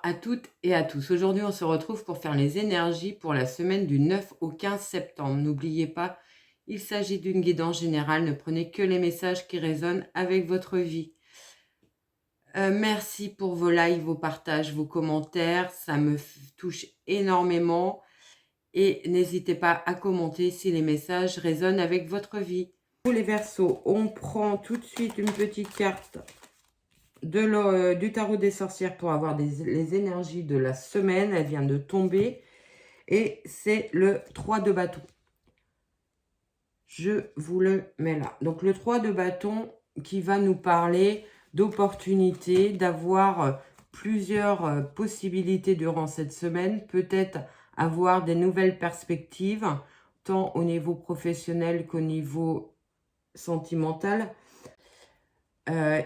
À toutes et à tous. Aujourd'hui, on se retrouve pour faire les énergies pour la semaine du 9 au 15 septembre. N'oubliez pas, il s'agit d'une guidance générale. Ne prenez que les messages qui résonnent avec votre vie. Merci pour vos likes, vos partages, vos commentaires. Ça me touche énormément. Et n'hésitez pas à commenter si les messages résonnent avec votre vie. Pour les Verseaux, on prend tout de suite une petite carte du tarot des sorcières pour avoir les énergies de la semaine. Elle vient de tomber et c'est le 3 de bâton. Je vous le mets là. Donc le 3 de bâton qui va nous parler d'opportunités, d'avoir plusieurs possibilités durant cette semaine, peut-être avoir des nouvelles perspectives, tant au niveau professionnel qu'au niveau sentimental.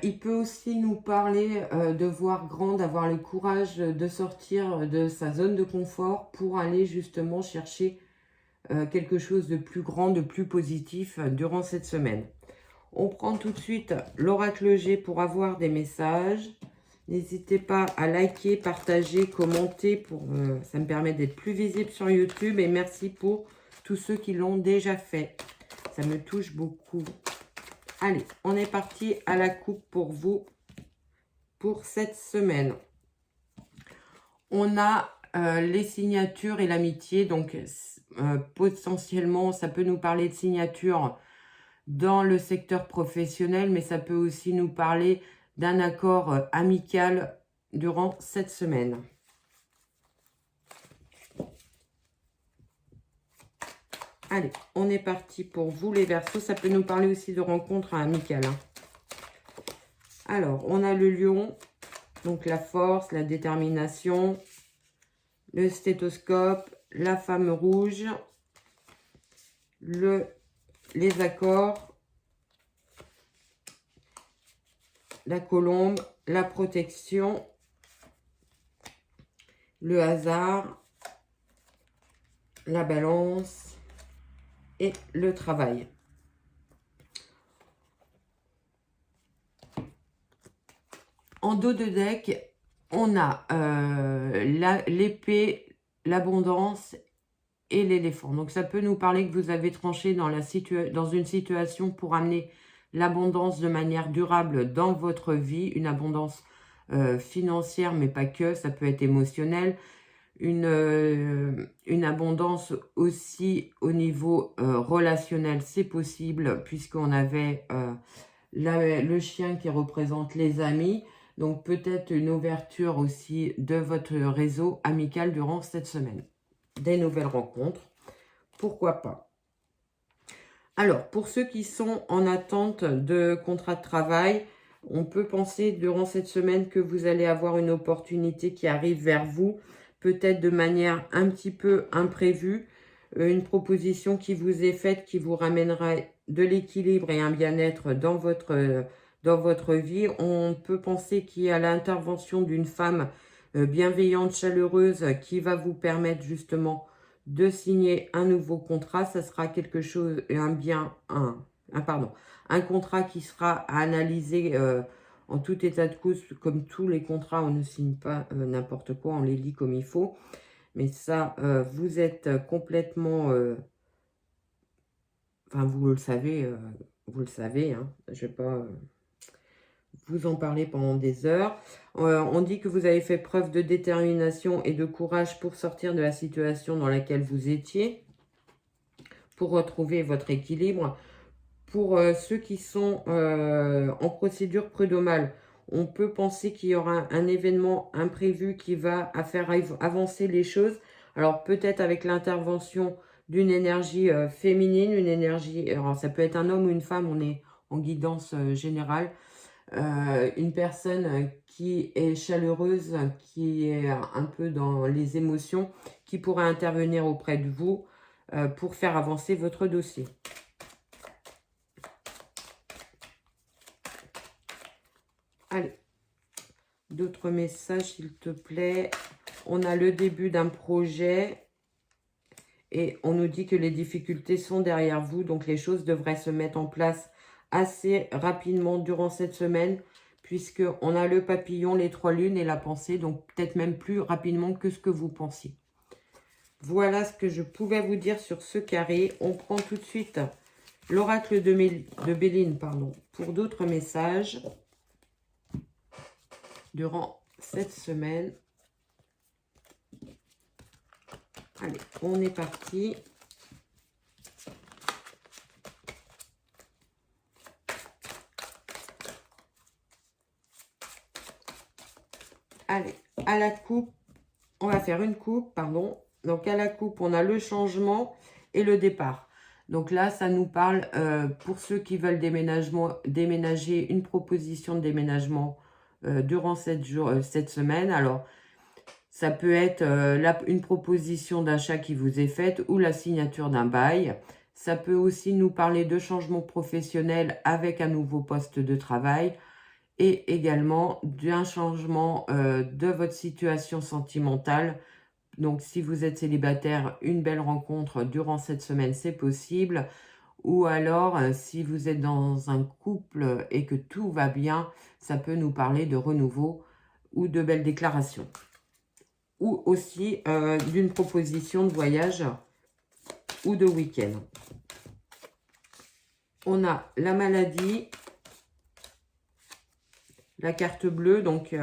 Il peut aussi nous parler de voir grand, d'avoir le courage de sortir de sa zone de confort pour aller justement chercher quelque chose de plus grand, de plus positif durant cette semaine. On prend tout de suite l'oracle G pour avoir des messages. N'hésitez pas à liker, partager, commenter. Ça me permet d'être plus visible sur YouTube. Et merci pour tous ceux qui l'ont déjà fait. Ça me touche beaucoup. Allez, on est parti à la coupe pour vous pour cette semaine. On a les signatures et l'amitié. Donc, potentiellement, ça peut nous parler de signatures dans le secteur professionnel, mais ça peut aussi nous parler d'un accord amical durant cette semaine. Allez, on est parti pour vous les Verseaux. Ça peut nous parler aussi de rencontres amicales. Alors, on a le lion, donc la force, la détermination, le stéthoscope, la femme rouge, les accords, la colombe, la protection, le hasard, la balance et le travail. En dos de deck, on a l'épée, l'abondance et l'éléphant. Donc ça peut nous parler que vous avez tranché dans une situation pour amener l'abondance de manière durable dans votre vie, une abondance financière, mais pas que, ça peut être émotionnel, une abondance aussi au niveau relationnel, c'est possible, puisqu'on avait le chien qui représente les amis. Donc peut-être une ouverture aussi de votre réseau amical durant cette semaine. Des nouvelles rencontres, pourquoi pas. Alors, pour ceux qui sont en attente de contrat de travail, on peut penser durant cette semaine que vous allez avoir une opportunité qui arrive vers vous, peut-être de manière un petit peu imprévue, une proposition qui vous est faite, qui vous ramènera de l'équilibre et un bien-être dans votre vie. On peut penser qu'il y a l'intervention d'une femme bienveillante, chaleureuse, qui va vous permettre justement de signer un nouveau contrat. Ça sera quelque chose, un contrat qui sera à analyser en tout état de cause. Comme tous les contrats, on ne signe pas n'importe quoi, on les lit comme il faut. Mais ça, vous êtes complètement... Enfin, vous le savez, hein, je ne vais pas vous en parler pendant des heures. On dit que vous avez fait preuve de détermination et de courage pour sortir de la situation dans laquelle vous étiez, pour retrouver votre équilibre. Pour ceux qui sont en procédure prud'homale, on peut penser qu'il y aura un événement imprévu qui va faire avancer les choses. Alors peut-être avec l'intervention d'une énergie féminine, une énergie, alors ça peut être un homme ou une femme, on est en guidance générale. Une personne qui est chaleureuse, qui est un peu dans les émotions, qui pourra intervenir auprès de vous pour faire avancer votre dossier. Allez, d'autres messages s'il te plaît. On a le début d'un projet et on nous dit que les difficultés sont derrière vous, donc les choses devraient se mettre en place assez rapidement durant cette semaine, puisqu'on a le papillon, les 3 lunes et la pensée, donc peut-être même plus rapidement que ce que vous pensiez. Voilà ce que je pouvais vous dire sur ce carré. On prend tout de suite l'oracle de Béline, pardon, pour d'autres messages durant cette semaine. Allez, on est parti. Allez, à la coupe, on va faire une coupe, pardon. Donc, à la coupe, on a le changement et le départ. Donc là, ça nous parle, pour ceux qui veulent déménager, une proposition de déménagement durant cette semaine. Alors, ça peut être une proposition d'achat qui vous est faite ou la signature d'un bail. Ça peut aussi nous parler de changement professionnel avec un nouveau poste de travail et également d'un changement de votre situation sentimentale. Donc, si vous êtes célibataire, une belle rencontre durant cette semaine, c'est possible. Ou alors, si vous êtes dans un couple et que tout va bien, ça peut nous parler de renouveau ou de belles déclarations. Ou aussi d'une proposition de voyage ou de week-end. On a la maladie, la carte bleue, donc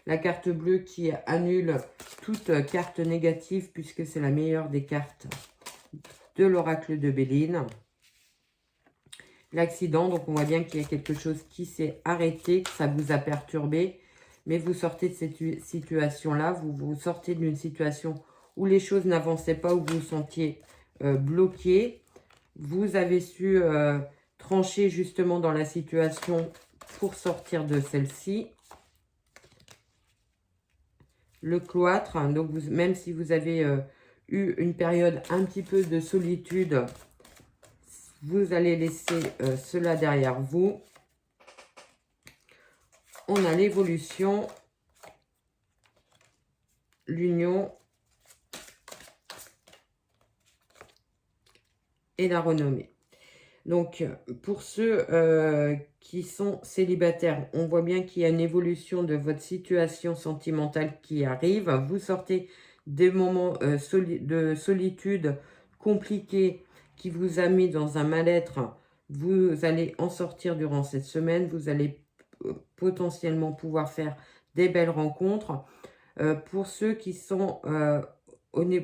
la carte bleue qui annule toute carte négative puisque c'est la meilleure des cartes de l'oracle de Béline. L'accident, donc on voit bien qu'il y a quelque chose qui s'est arrêté, que ça vous a perturbé, mais vous sortez de cette situation-là, vous sortez d'une situation où les choses n'avançaient pas, où vous vous sentiez bloqué. Vous avez su trancher justement dans la situation pour sortir de celle-ci. Le cloître, hein, donc même si vous avez eu une période un petit peu de solitude, vous allez laisser cela derrière vous. On a l'évolution, l'union et la renommée. Donc, pour ceux qui sont célibataires, on voit bien qu'il y a une évolution de votre situation sentimentale qui arrive. Vous sortez des moments de solitude compliqués qui vous a mis dans un mal-être. Vous allez en sortir durant cette semaine. Vous allez potentiellement pouvoir faire des belles rencontres. Pour ceux qui sont...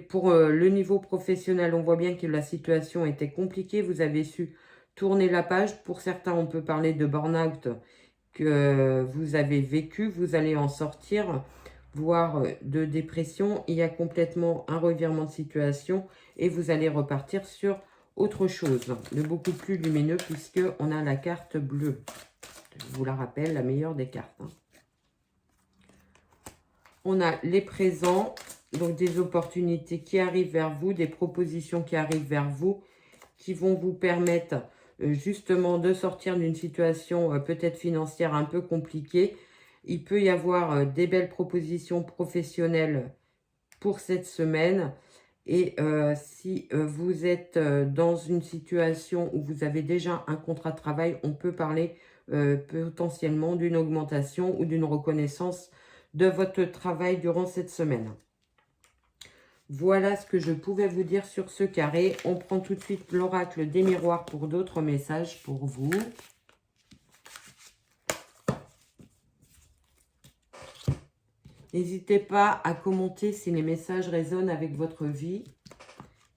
pour le niveau professionnel, on voit bien que la situation était compliquée. Vous avez su tourner la page. Pour certains, on peut parler de burn-out que vous avez vécu. Vous allez en sortir, voire de dépression. Il y a complètement un revirement de situation et vous allez repartir sur autre chose de beaucoup plus lumineux puisqu'on a la carte bleue. Je vous la rappelle, la meilleure des cartes. Hein. On a les présents, donc des opportunités qui arrivent vers vous, des propositions qui arrivent vers vous, qui vont vous permettre justement de sortir d'une situation peut-être financière un peu compliquée. Il peut y avoir des belles propositions professionnelles pour cette semaine. Et si vous êtes dans une situation où vous avez déjà un contrat de travail, on peut parler potentiellement d'une augmentation ou d'une reconnaissance de votre travail durant cette semaine. Voilà ce que je pouvais vous dire sur ce carré. On prend tout de suite l'oracle des miroirs pour d'autres messages pour vous. N'hésitez pas à commenter si les messages résonnent avec votre vie.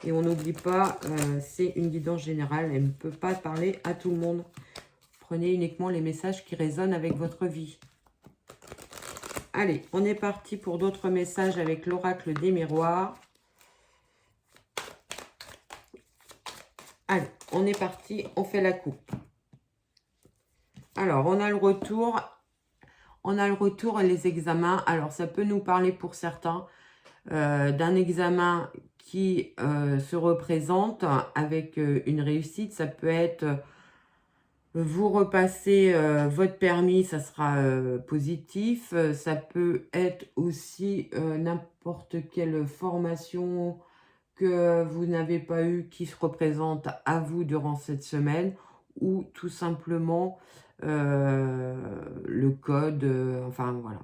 Et on n'oublie pas, c'est une guidance générale. Elle ne peut pas parler à tout le monde. Prenez uniquement les messages qui résonnent avec votre vie. Allez, on est parti pour d'autres messages avec l'oracle des miroirs. Allez, on est parti, on fait la coupe. Alors, on a le retour. On a le retour et les examens. Alors, ça peut nous parler pour certains d'un examen qui se représente avec une réussite. Ça peut être... vous repassez votre permis, ça sera positif. Ça peut être aussi n'importe quelle formation que vous n'avez pas eu qui se représente à vous durant cette semaine. Ou tout simplement le code, enfin voilà,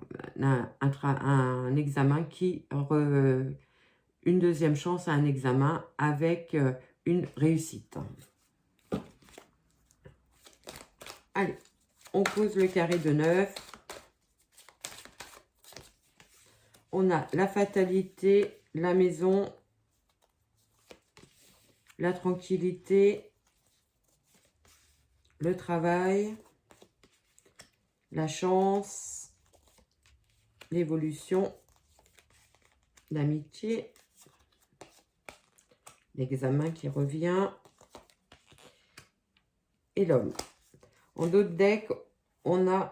un examen une deuxième chance à un examen avec une réussite. Allez, on pose le carré de 9. On a la fatalité, la maison, la tranquillité, le travail, la chance, l'évolution, l'amitié, l'examen qui revient et l'homme. En d'autres decks, on a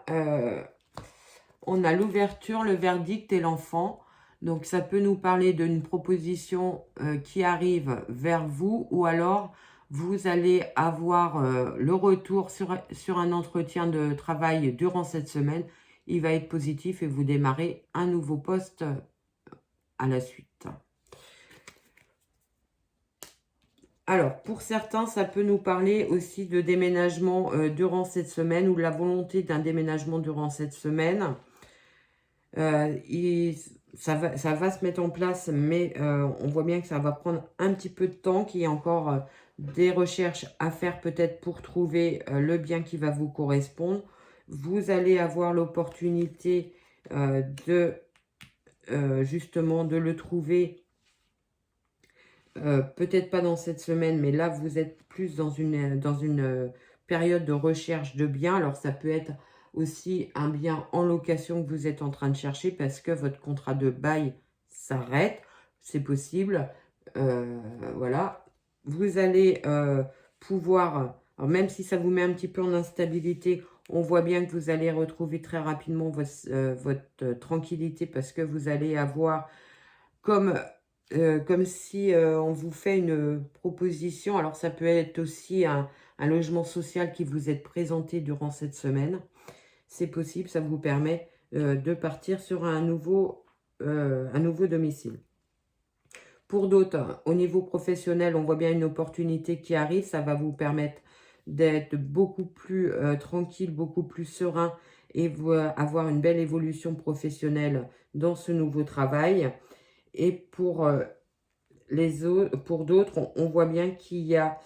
l'ouverture, le verdict et l'enfant. Donc, ça peut nous parler d'une proposition qui arrive vers vous, ou alors vous allez avoir le retour sur un entretien de travail durant cette semaine. Il va être positif et vous démarrez un nouveau poste à la suite. Alors, pour certains, ça peut nous parler aussi de déménagement durant cette semaine, ou de la volonté d'un déménagement durant cette semaine. Ça va se mettre en place, mais on voit bien que ça va prendre un petit peu de temps, qu'il y a encore des recherches à faire peut-être pour trouver le bien qui va vous correspondre. Vous allez avoir l'opportunité justement de le trouver, peut-être pas dans cette semaine, mais là vous êtes plus dans une période de recherche de biens. Alors ça peut être aussi un bien en location que vous êtes en train de chercher parce que votre contrat de bail s'arrête. C'est possible. Voilà. Vous allez pouvoir, alors même si ça vous met un petit peu en instabilité, on voit bien que vous allez retrouver très rapidement votre tranquillité, parce que vous allez avoir comme si on vous fait une proposition. Alors ça peut être aussi un logement social qui vous est présenté durant cette semaine. C'est possible, ça vous permet de partir sur un nouveau domicile. Pour d'autres, au niveau professionnel, on voit bien une opportunité qui arrive. Ça va vous permettre d'être beaucoup plus tranquille, beaucoup plus serein, et avoir une belle évolution professionnelle dans ce nouveau travail. Et pour d'autres, on voit bien qu'il y a,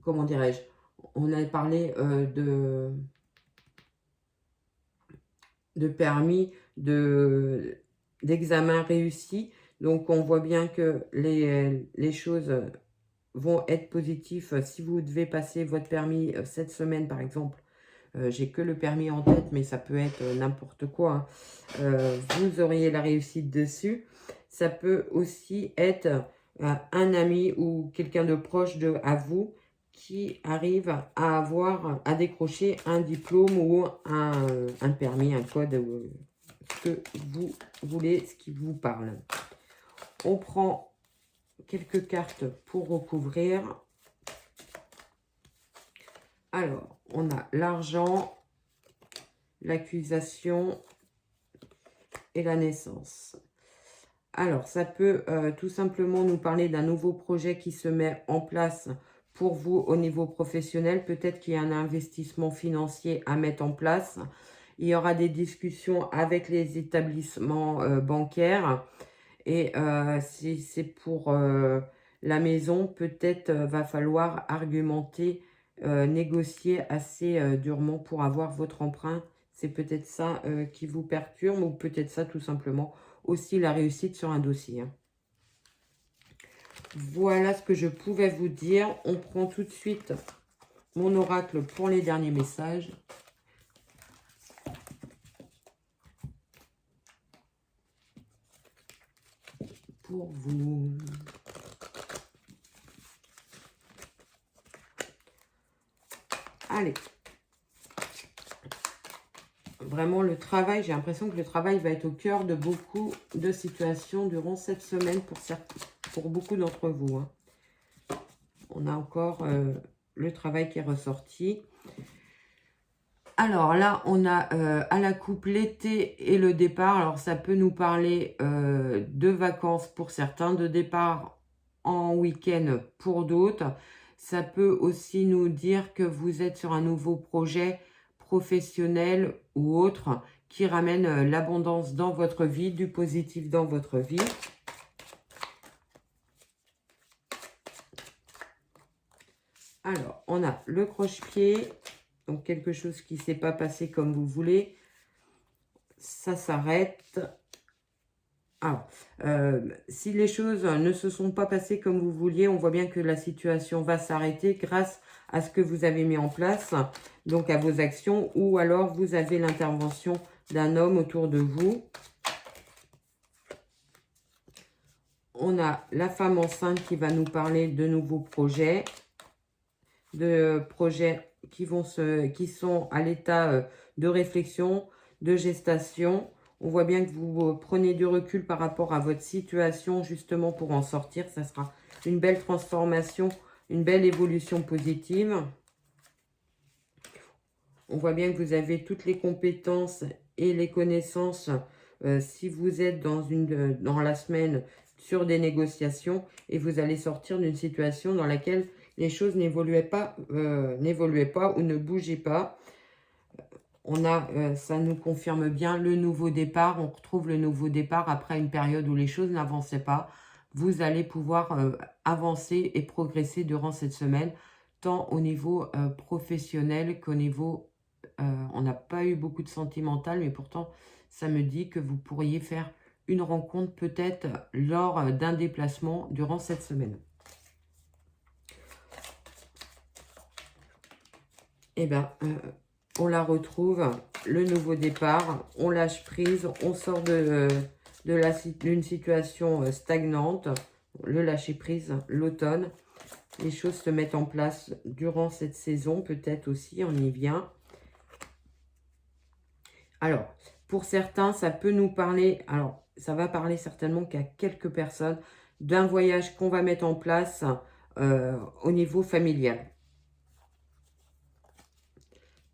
comment dirais-je, on a parlé de permis, d'examen réussi. Donc, on voit bien que les choses vont être positives. Si vous devez passer votre permis cette semaine, par exemple, j'ai que le permis en tête, mais ça peut être n'importe quoi, hein. Vous auriez la réussite dessus. Ça peut aussi être un ami ou quelqu'un de proche à vous qui arrive à décrocher un diplôme ou un permis, un code, ce que vous voulez, ce qui vous parle. On prend quelques cartes pour recouvrir. Alors, on a l'argent, l'accusation et la naissance. Alors, ça peut tout simplement nous parler d'un nouveau projet qui se met en place pour vous au niveau professionnel. Peut-être qu'il y a un investissement financier à mettre en place. Il y aura des discussions avec les établissements bancaires. Et si c'est pour la maison, peut-être va falloir argumenter, négocier assez durement pour avoir votre emprunt. C'est peut-être ça qui vous perturbe, ou peut-être ça tout simplement aussi la réussite sur un dossier, hein. Voilà ce que je pouvais vous dire. On prend tout de suite mon oracle pour les derniers messages. Pour vous. Allez. Vraiment, le travail, j'ai l'impression que le travail va être au cœur de beaucoup de situations durant cette semaine pour beaucoup d'entre vous, hein. On a encore le travail qui est ressorti. Alors là, on a à la coupe l'été et le départ. Alors ça peut nous parler de vacances pour certains, de départ en week-end pour d'autres. Ça peut aussi nous dire que vous êtes sur un nouveau projet professionnel ou autre qui ramène l'abondance dans votre vie, du positif dans votre vie. Alors, on a le croche-pied, donc quelque chose qui ne s'est pas passé comme vous voulez. Ça s'arrête. Alors, si les choses ne se sont pas passées comme vous vouliez, on voit bien que la situation va s'arrêter grâce à ce que vous avez mis en place, donc à vos actions, ou alors vous avez l'intervention d'un homme autour de vous. On a la femme enceinte qui va nous parler de nouveaux projets, qui sont à l'état de réflexion, de gestation. On voit bien que vous prenez du recul par rapport à votre situation, justement pour en sortir. Ça sera une belle transformation, une belle évolution positive. On voit bien que vous avez toutes les compétences et les connaissances si vous êtes dans la semaine sur des négociations et vous allez sortir d'une situation dans laquelle les choses n'évoluaient pas ou ne bougeaient pas. Ça nous confirme bien le nouveau départ. On retrouve le nouveau départ après une période où les choses n'avançaient pas. Vous allez pouvoir avancer et progresser durant cette semaine, tant au niveau professionnel qu'au niveau... on n'a pas eu beaucoup de sentimental, mais pourtant, ça me dit que vous pourriez faire une rencontre peut-être lors d'un déplacement durant cette semaine. Eh bien, on la retrouve, le nouveau départ, on lâche prise, on sort d'une situation stagnante, le lâcher prise, l'automne. Les choses se mettent en place durant cette saison, peut-être aussi, on y vient. Alors, pour certains, ça peut nous parler, alors ça va parler certainement qu'à quelques personnes, d'un voyage qu'on va mettre en place au niveau familial.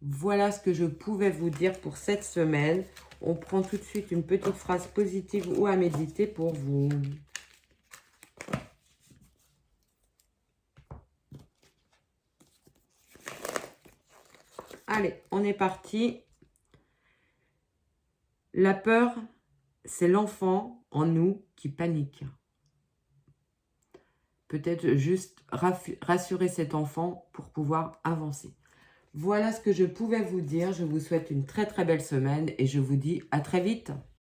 Voilà ce que je pouvais vous dire pour cette semaine. On prend tout de suite une petite phrase positive ou à méditer pour vous. Allez, on est parti. La peur, c'est l'enfant en nous qui panique. Peut-être juste rassurer cet enfant pour pouvoir avancer. Voilà ce que je pouvais vous dire. Je vous souhaite une très très belle semaine et je vous dis à très vite.